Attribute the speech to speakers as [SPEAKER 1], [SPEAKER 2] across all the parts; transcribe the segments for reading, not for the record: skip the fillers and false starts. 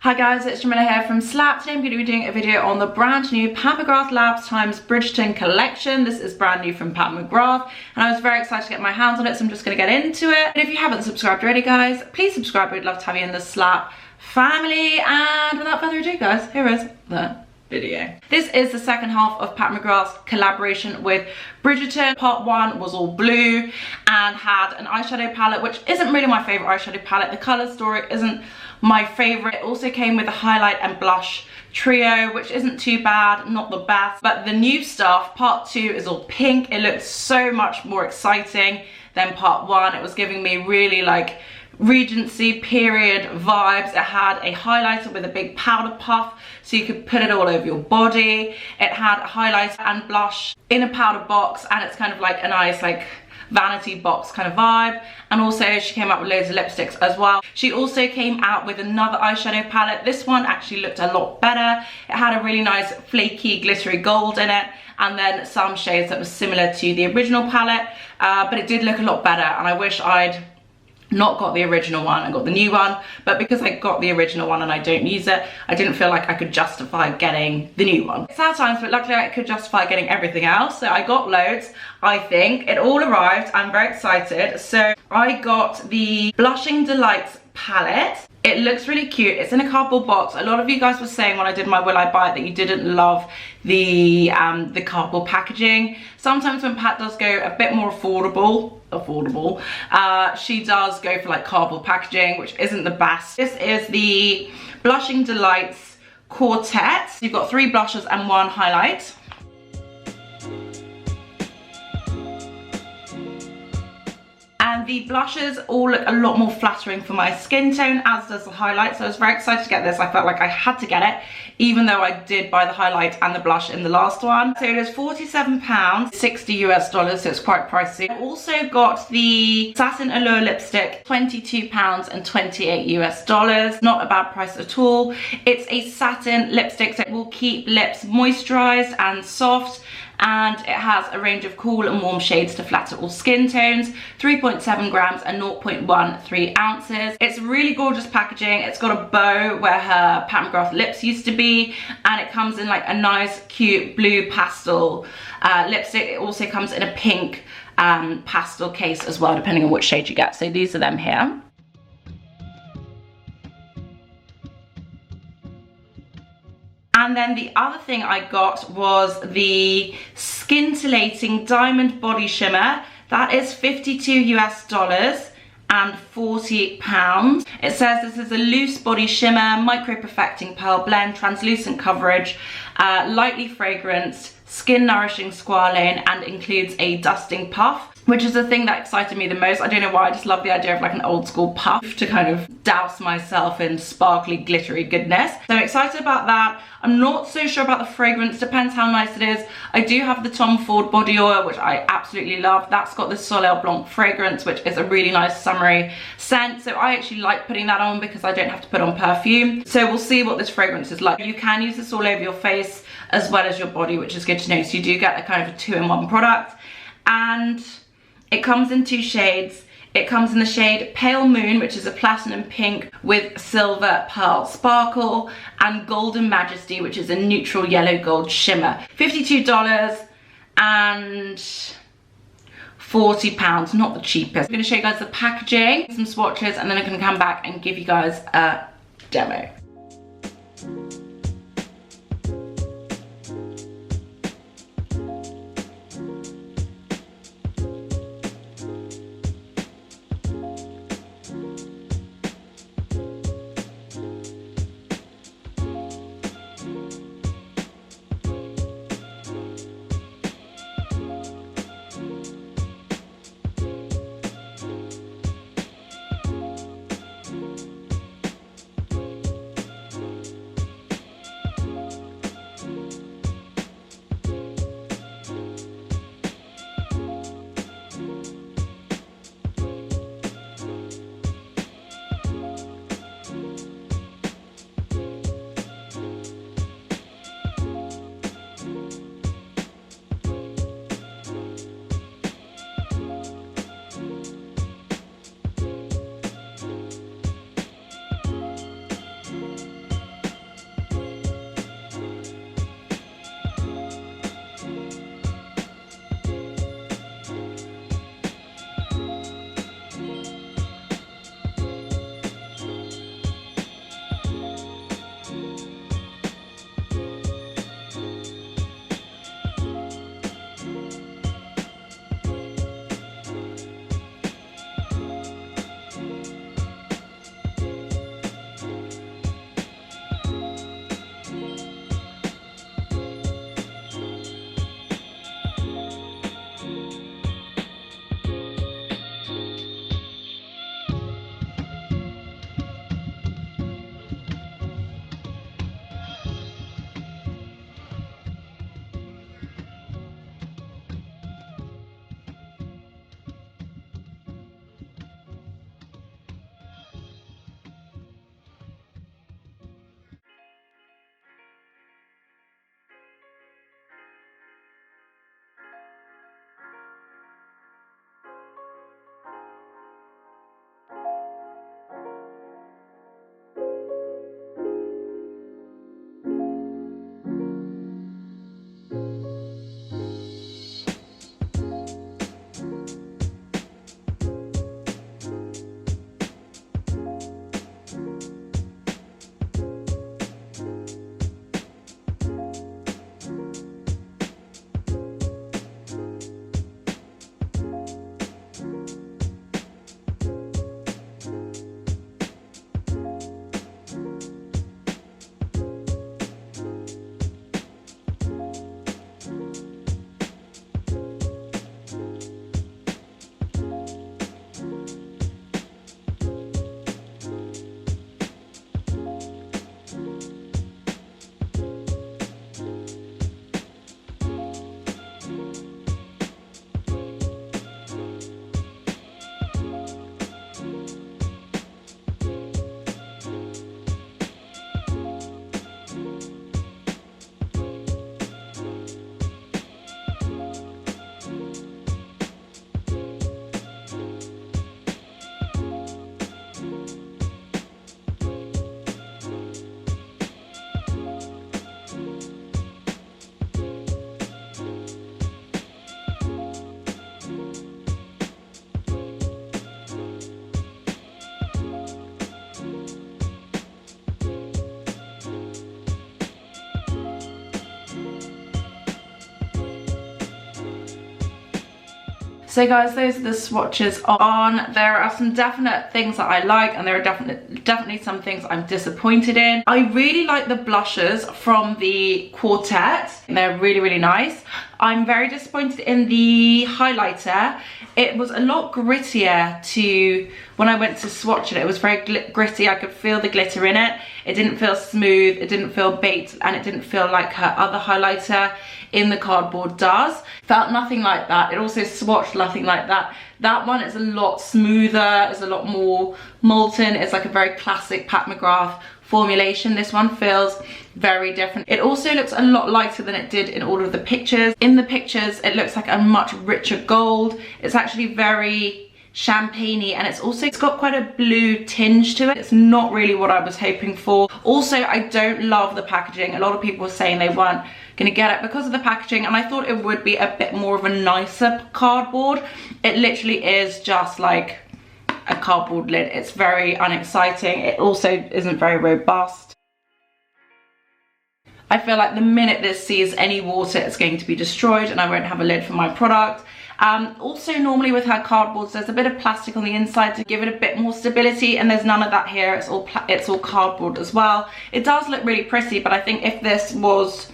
[SPEAKER 1] Hi guys, it's Shimmer here from Slap. Today I'm going to be doing a video on the brand new Pat McGrath Labs x Bridgerton collection. This is brand new from Pat McGrath and I was very excited to get my hands on it, so I'm just going to get into it. And if you haven't subscribed already guys, please subscribe. We'd love to have you in the Slap family. And without further ado guys, here is the video. This is the second half of Pat McGrath's collaboration with Bridgerton. Part 1 was all blue and had an eyeshadow palette, which isn't really my favorite eyeshadow palette. The color story isn't my favorite. It also came with a highlight and blush trio, which isn't too bad, not the best. But the new stuff, part 2, is all pink. It looks so much more exciting than part 1. It was giving me really like Regency period vibes. It had a highlighter with a big powder puff so you could put it all over your body. It had a highlighter and blush in a powder box, and it's kind of like a nice like vanity box kind of vibe. And also she came out with loads of lipsticks as well. She also came out with another eyeshadow palette. This one actually looked a lot better. It had a really nice flaky glittery gold in it, and then some shades that was similar to the original palette, but it did look a lot better, and I wish I'd not got the original one, I got the new one. But because I got the original one and I don't use it, I didn't feel like I could justify getting the new one. Sad times, but luckily I could justify getting everything else, so I got loads. I think it all arrived. I'm very excited. So I got the Blushing Delights palette. It looks really cute. It's in a cardboard box. A lot of you guys were saying when I did my Will I Buy It that you didn't love the cardboard packaging. Sometimes when Pat does go a bit more affordable, she does go for like cardboard packaging, which isn't the best. This is the Blushing Delights Quartet. You've got 3 blushes and 1 highlight. And the blushes all look a lot more flattering for my skin tone, as does the highlight. So I was very excited to get this. I felt like I had to get it, even though I did buy the highlight and the blush in the last one. So it is £47, 60 US dollars, so it's quite pricey. I also got the Satin Allure lipstick, £22 and 28 US dollars. Not a bad price at all. It's a satin lipstick, so it will keep lips moisturized and soft. And it has a range of cool and warm shades to flatter all skin tones, 3.7 grams and 0.13 ounces. It's really gorgeous packaging. It's got a bow where her Pat McGrath lips used to be, and it comes in like a nice cute blue pastel lipstick. It also comes in a pink pastel case as well, depending on which shade you get. So these are them here. And then the other thing I got was the Scintillating Diamond Body Shimmer. That is 52 US dollars and 40 pounds. It says this is a loose body shimmer, micro perfecting pearl blend, translucent coverage, lightly fragranced, skin nourishing squalane, and includes a dusting puff, which is the thing that excited me the most. I don't know why, I just love the idea of like an old school puff to kind of douse myself in sparkly glittery goodness. So I'm excited about that. I'm not so sure about the fragrance, depends how nice it is. I do have the Tom Ford body oil, which I absolutely love. That's got the Soleil Blanc fragrance, which is a really nice summery scent. So I actually like putting that on because I don't have to put on perfume. So we'll see what this fragrance is like. You can use this all over your face as well as your body, which is good to know. So you do get a kind of a 2-in-1 product. And it comes in 2 shades. It comes in the shade Pale Moon, which is a platinum pink with silver pearl sparkle, and Golden Majesty, which is a neutral yellow gold shimmer. $52 and 40 pounds, not the cheapest. I'm gonna show you guys the packaging, some swatches, and then I'm gonna come back and give you guys a demo. So guys, those are the swatches on. There are some definite things that I like, and there are definitely some things I'm disappointed in. I really like the blushes from the quartet. They're really, really nice. I'm very disappointed in the highlighter. It was a lot grittier to when I went to swatch it. It was very gritty. I could feel the glitter in it. It didn't feel smooth, it didn't feel baked, and it didn't feel like her other highlighter in the cardboard does. Felt nothing like that. It also swatched nothing like that. That one is a lot smoother, it's a lot more molten. It's like a very classic Pat McGrath formulation. This one feels very different. It also looks a lot lighter than it did in all of the pictures. In the pictures, it looks like a much richer gold. It's actually very champagne-y, and it's got quite a blue tinge to it. It's not really what I was hoping for. Also, I don't love the packaging. A lot of people were saying they weren't gonna get it because of the packaging, and I thought it would be a bit more of a nicer cardboard. It literally is just like a cardboard lid. It's very unexciting. It also isn't very robust. I feel like the minute this sees any water, it's going to be destroyed and I won't have a lid for my product. Also, normally with her cardboards, there's a bit of plastic on the inside to give it a bit more stability, and there's none of that here. It's all cardboard as well. It does look really pretty, but I think if this was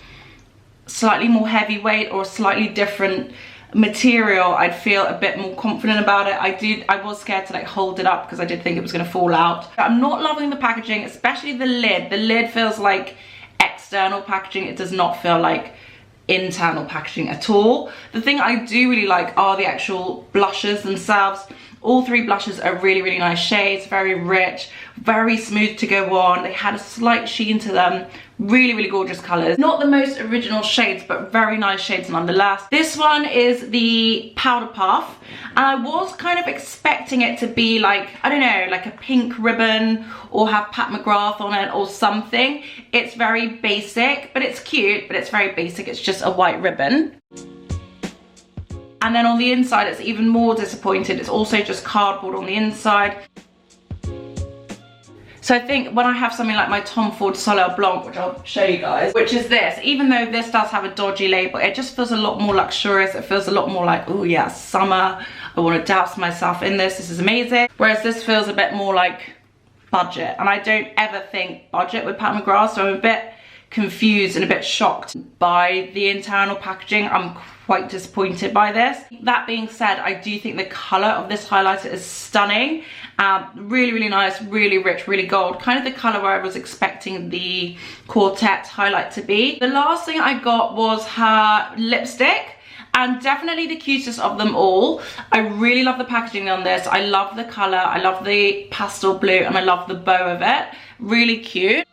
[SPEAKER 1] slightly more heavyweight or slightly different material, I'd feel a bit more confident about it. I was scared to like hold it up because I did think it was going to fall out. I'm not loving the packaging, especially the lid. The lid feels like external packaging. It does not feel like internal packaging at all. The thing I do really like are the actual blushes themselves. All three blushes are really, really nice shades, very rich, very smooth to go on. They had a slight sheen to them. Really, really gorgeous colors. Not the most original shades, but very nice shades nonetheless. This one is the Powder Puff, and I was kind of expecting it to be like, I don't know, like a pink ribbon or have Pat McGrath on it or something. It's very basic, but it's cute, but it's very basic. It's just a white ribbon. And then on the inside, it's even more disappointed. It's also just cardboard on the inside. So I think when I have something like my Tom Ford Soleil Blanc, which I'll show you guys, which is this, even though this does have a dodgy label, it just feels a lot more luxurious. It feels a lot more like, oh yeah, summer. I want to douse myself in this. This is amazing. Whereas this feels a bit more like budget. And I don't ever think budget with Pat McGrath, so I'm a bit confused and a bit shocked by the internal packaging. I'm quite disappointed by this. That being said, I do think the color of this highlighter is stunning. Really, really nice, really rich, really gold. Kind of the color where I was expecting the Quartet highlight to be. The last thing I got was her lipstick, and definitely the cutest of them all. I really love the packaging on this. I love the color, I love the pastel blue, and I love the bow of it. Really cute.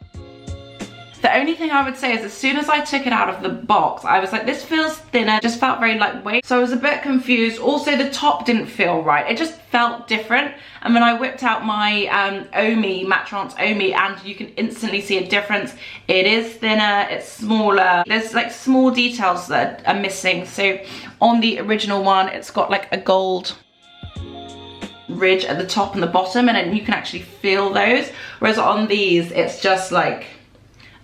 [SPEAKER 1] The only thing I would say is as soon as I took it out of the box, I was like, this feels thinner, just felt very lightweight. So I was a bit confused. Also, the top didn't feel right. It just felt different. And when I whipped out my Trance Omi, and you can instantly see a difference. It is thinner, it's smaller. There's like small details that are missing. So on the original one, it's got like a gold ridge at the top and the bottom, and then you can actually feel those. Whereas on these, it's just like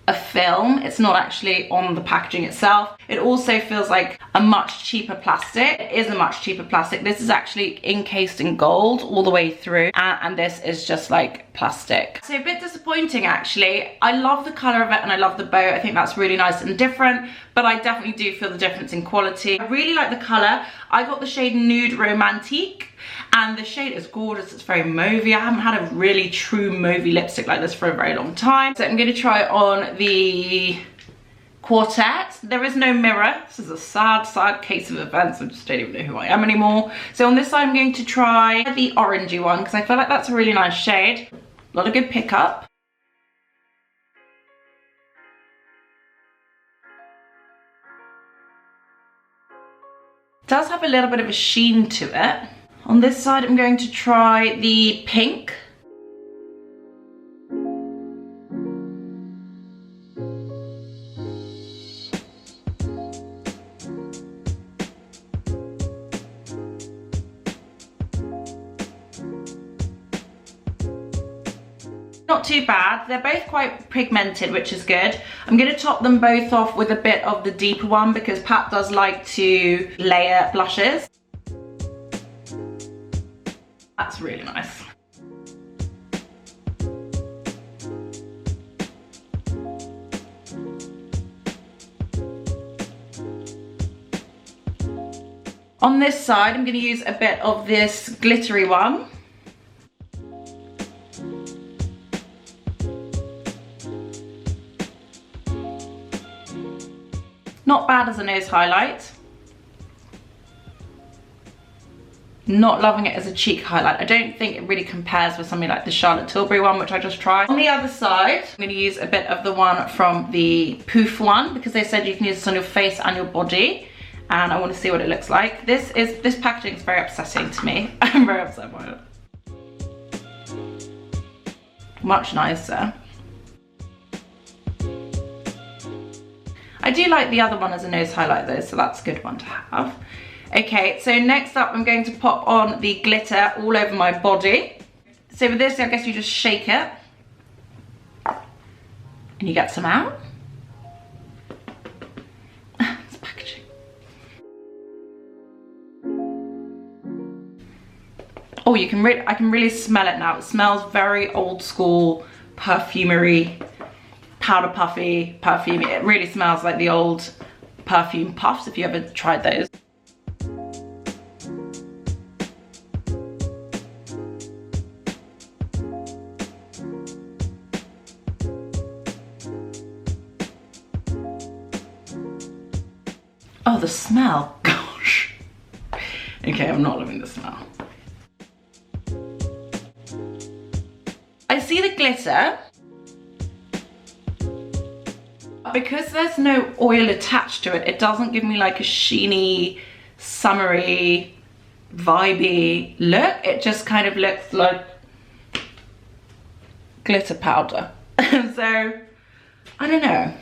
[SPEAKER 1] a film. It's not actually on the packaging itself. It also feels like a much cheaper plastic. It is a much cheaper plastic. This is actually encased in gold all the way through, and this is just like plastic. So a bit disappointing actually. I love the color of it and I love the bow. I think that's really nice and different, but I definitely do feel the difference in quality. I really like the color. I got the shade Nude Romantique, and the shade is gorgeous. It's very mauvey. I haven't had a really true mauvey lipstick like this for a very long time. So I'm going to try on the Quartet. There is no mirror. This is a sad, sad case of events. I just don't even know who I am anymore. So on this side, I'm going to try the orangey one because I feel like that's a really nice shade. A lot of good pickup. Does have a little bit of a sheen to it. On this side, I'm going to try the pink. Not too bad. They're both quite pigmented, which is good. I'm going to top them both off with a bit of the deeper one because Pat does like to layer blushes. That's really nice. On this side, I'm going to use a bit of this glittery one. Not bad as a nose highlight. Not loving it as a cheek highlight. I don't think it really compares with something like the Charlotte Tilbury one, which I just tried. On the other side, I'm going to use a bit of the one from the Poof one, because they said you can use this on your face and your body. And I want to see what it looks like. This packaging is very upsetting to me. I'm very upset by it. Much nicer. I do like the other one as a nose highlight though, so that's a good one to have. Okay, so next up I'm going to pop on the glitter all over my body. So with this, I guess you just shake it and you get some out. Oh, I can really smell it now. It smells very old school, perfumery, powder puffy perfume. It really smells like the old perfume puffs, if you ever tried those. Oh, the smell, gosh. Okay, I'm not loving the smell. I see the glitter. Because there's no oil attached to it, it doesn't give me like a sheeny, summery, vibey look. It just kind of looks like glitter powder. So, I don't know.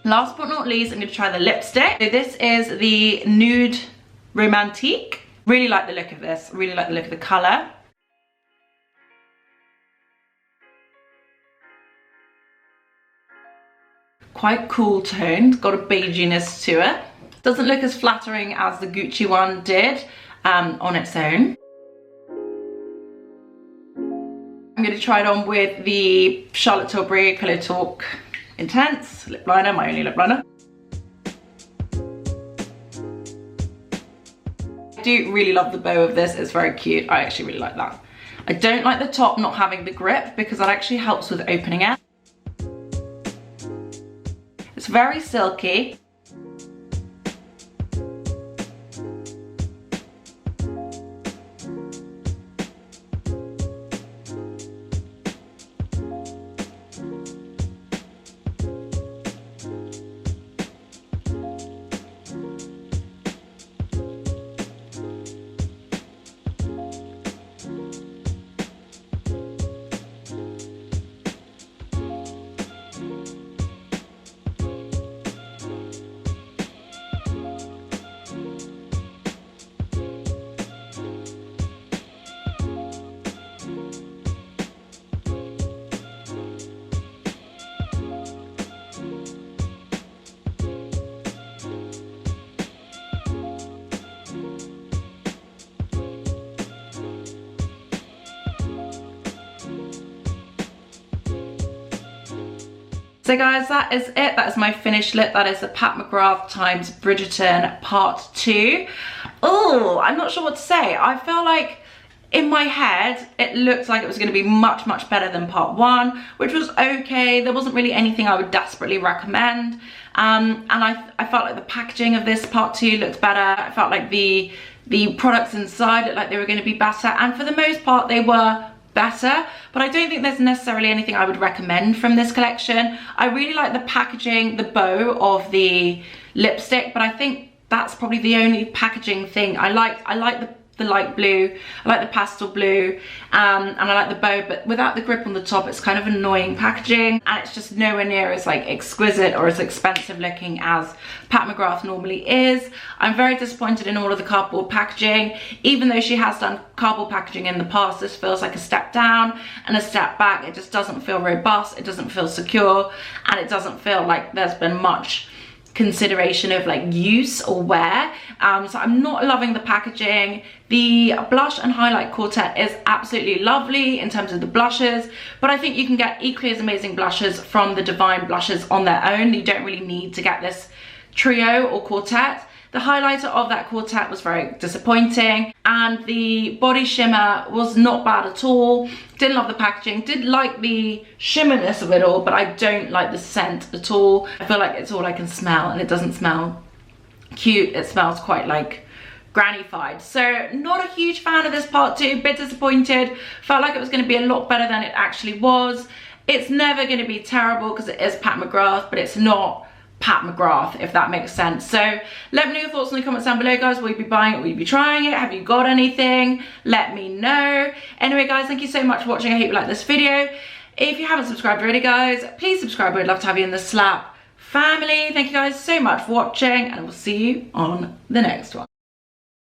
[SPEAKER 1] Last but not least, I'm going to try the lipstick. So this is the Nude Romantique. Really like the look of this. Really like the look of the colour. Quite cool toned. Got a beiginess to it. Doesn't look as flattering as the Gucci one did on its own. I'm going to try it on with the Charlotte Tilbury Pillow Talk Intense lip liner, my only lip liner. I do really love the bow of this. It's very cute. I actually really like that. I don't like the top not having the grip because that actually helps with opening it. It's very silky. So guys, that is it. That is my finished lip. That is the Pat McGrath times Bridgerton part 2. Oh, I'm not sure what to say. I feel like in my head, it looked like it was going to be much, much better than part 1, which was okay. There wasn't really anything I would desperately recommend. And I felt like the packaging of this part 2 looked better. I felt like the products inside looked like they were going to be better. And for the most part, they were better, but I don't think there's necessarily anything I would recommend from this collection. I really like the packaging, the bow of the lipstick, but I think that's probably the only packaging thing. I like the light blue, I like the pastel blue, and I like the bow, but without the grip on the top, it's kind of annoying packaging, and it's just nowhere near as like exquisite or as expensive looking as Pat McGrath normally is. I'm very disappointed in all of the cardboard packaging. Even though she has done cardboard packaging in the past, this feels like a step down and a step back. It just doesn't feel robust, it doesn't feel secure, and it doesn't feel like there's been much consideration of like use or wear. So I'm not loving the packaging. The blush and highlight quartet is absolutely lovely in terms of the blushes, but I think you can get equally as amazing blushes from the Divine blushes on their own. You don't really need to get this trio or quartet. The highlighter of that quartet was very disappointing, and the body shimmer was not bad at all. Didn't love the packaging, did like the shimmerness of it all, but I don't like the scent at all. I feel like it's all I can smell, and it doesn't smell cute. It smells quite like granny-fied. So not a huge fan of this part 2, bit disappointed. Felt like it was going to be a lot better than it actually was. It's never going to be terrible because it is Pat McGrath, but it's not Pat McGrath, if that makes sense. So let me know your thoughts in the comments down below, guys. Will you be buying it? Will you be trying it? Have you got anything? Let me know. Anyway, guys, thank you so much for watching. I hope you liked this video. If you haven't subscribed already, guys, please subscribe. I'd love to have you in the Slap family. Thank you guys so much for watching, and I will see you on the next one.